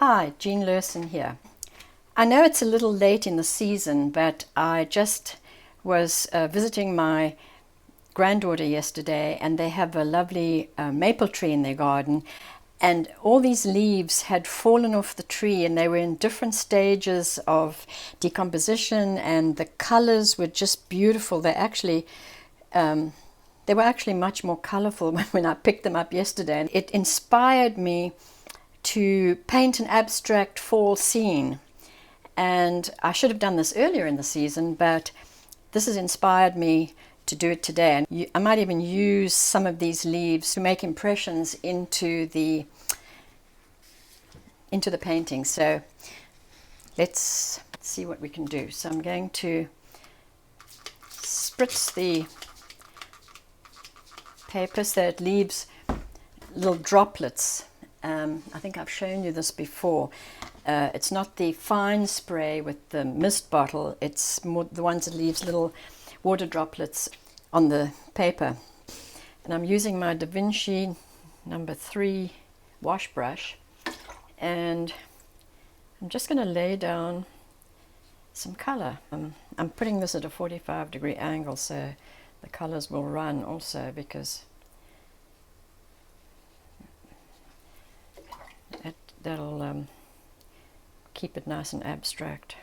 Hi, Jean Lurson here. I know it's a little late in the season, but I just was visiting my granddaughter yesterday, and they have a lovely maple tree in their garden, and all these leaves had fallen off the tree, and they were in different stages of decomposition, and the colors were just beautiful. They were actually much more colorful when I picked them up yesterday, and it inspired me to paint an abstract fall scene. And I should have done this earlier in the season, but this has inspired me to do it today. And I might even use some of these leaves to make impressions into the painting. So let's see what we can do. So I'm going to spritz the paper so it leaves little droplets. I think I've shown you this before. It's not the fine spray with the mist bottle, it's more the ones that leaves little water droplets on the paper. And I'm using my Da Vinci number 3 wash brush, and I'm just going to lay down some color. I'm putting this at a 45-degree angle so the colors will run also, because that'll keep it nice and abstract.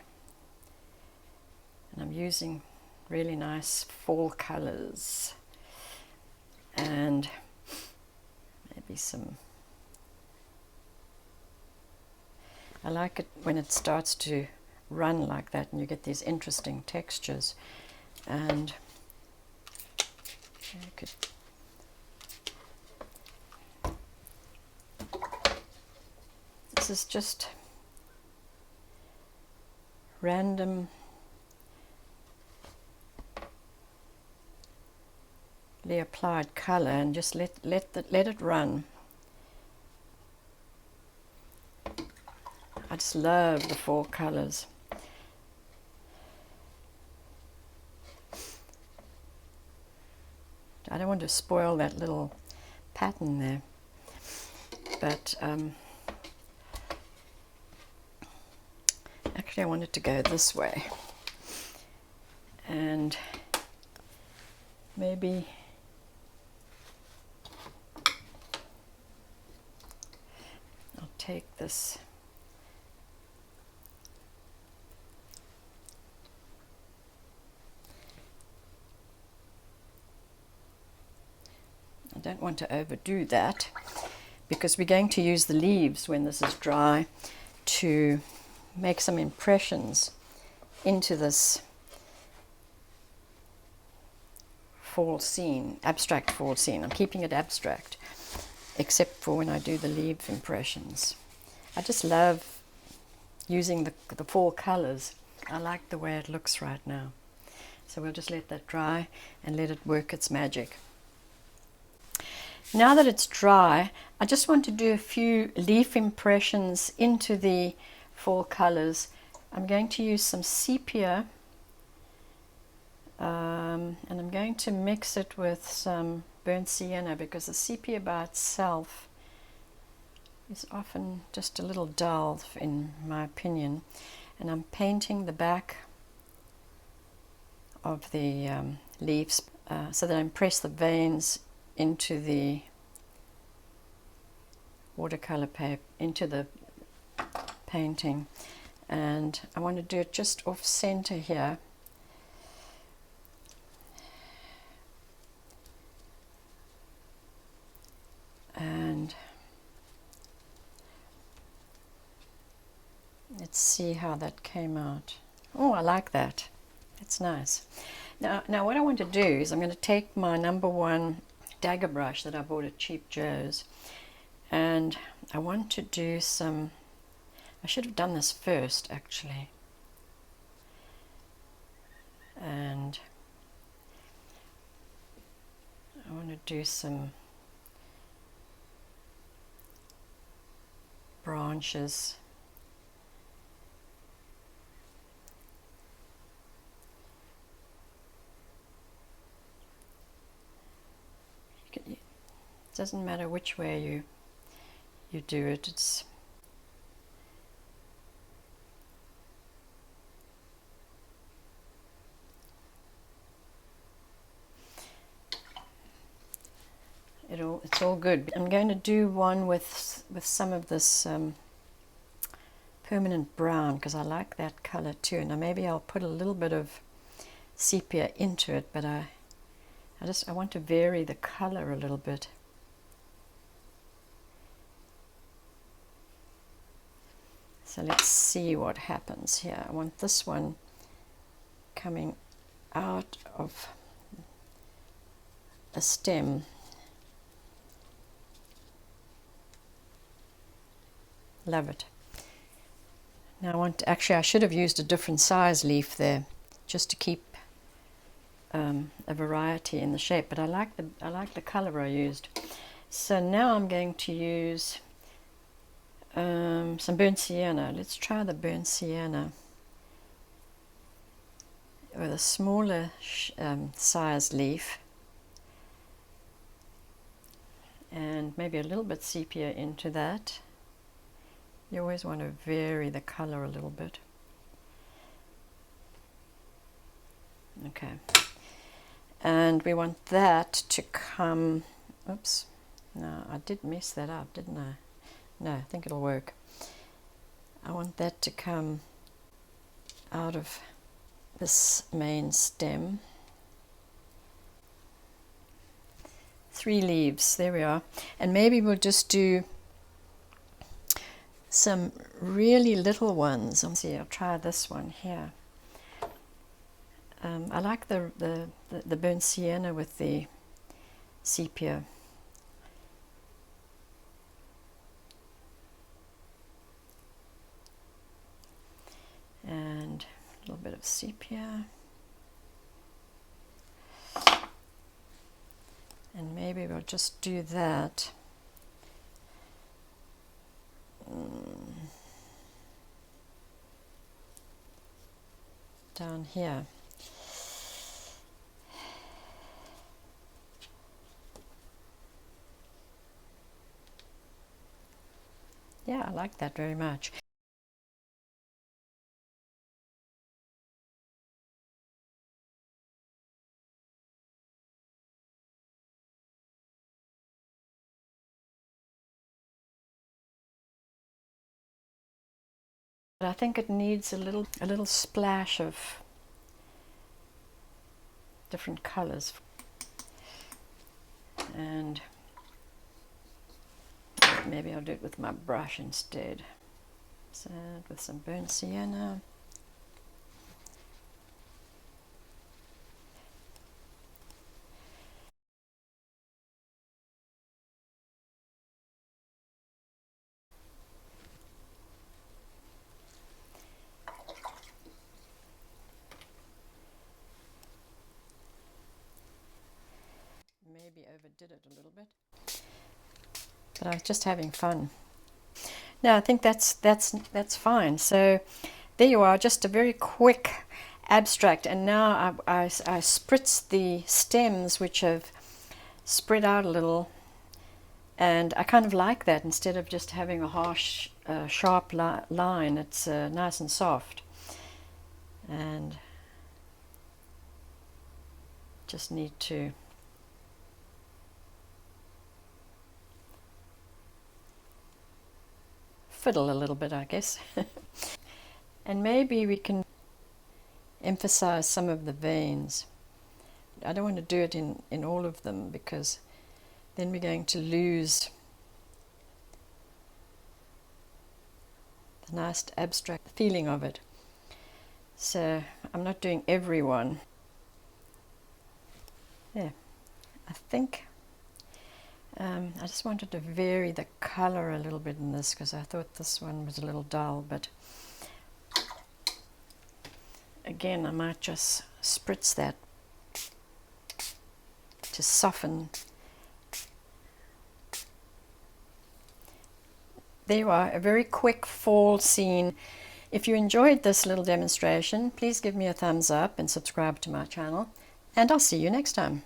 And I'm using really nice fall colors and maybe some. I like it when it starts to run like that and you get these interesting textures. And you could this is just random applied color, and just let it run. I just love the fall colors. I don't want to spoil that little pattern there, but actually I want it to go this way, and maybe I'll take this I don't want to overdo that, because we're going to use the leaves when this is dry to make some impressions into this fall scene, abstract fall scene. I'm keeping it abstract, except for when I do the leaf impressions. I just love using the fall colors. I like the way it looks right now. So we'll just let that dry and let it work its magic. Now that it's dry, I just want to do a few leaf impressions into the fall colors. I'm going to use some sepia, and I'm going to mix it with some burnt sienna, because the sepia by itself is often just a little dull in my opinion. And I'm painting the back of the leaves so that I impress the veins into the watercolor paper, into the painting. And I want to do it just off center here. And let's see how that came out. Oh, I like that. It's nice. Now what I want to do is I'm going to take my number 1 dagger brush that I bought at Cheap Joe's, and I want to do some, I should have done this first actually, and I want to do some branches. It doesn't matter which way you do it. It's it's all good. I'm going to do one with some of this permanent brown because I like that color too. Now maybe I'll put a little bit of sepia into it, but I want to vary the color a little bit. So let's see what happens here. I want this one coming out of a stem. Love it. Now I should have used a different size leaf there just to keep a variety in the shape, but I like the color I used. So now I'm going to use some burnt sienna. Let's try the burnt sienna with a smaller size leaf, and maybe a little bit sepia into that. You always want to vary the color a little bit. Okay, and we want that to come, oops, no, I did mess that up, didn't I? No, I think it'll work. I want that to come out of this main stem. 3 leaves, there we are. And maybe we'll just do some really little ones. Let's see, I'll try this one here. I like the burnt sienna with the sepia. And a little bit of sepia. And maybe we'll just do that. Down here. Yeah, I like that very much. But I think it needs a little splash of different colors. And maybe I'll do it with my brush instead. So with some burnt sienna. Maybe overdid it a little bit, but I was just having fun. No, I think that's fine. So there you are, just a very quick abstract. And now I spritz the stems, which have spread out a little, and I kind of like that instead of just having a harsh, sharp line. It's nice and soft, and just need to fiddle a little bit, I guess. And maybe we can emphasize some of the veins. I don't want to do it in all of them, because then we're going to lose the nice abstract feeling of it. So I'm not doing every one. Yeah, I think I just wanted to vary the color a little bit in this, because I thought this one was a little dull, but again I might just spritz that to soften. There you are, a very quick fall scene. If you enjoyed this little demonstration, please give me a thumbs up and subscribe to my channel, and I'll see you next time.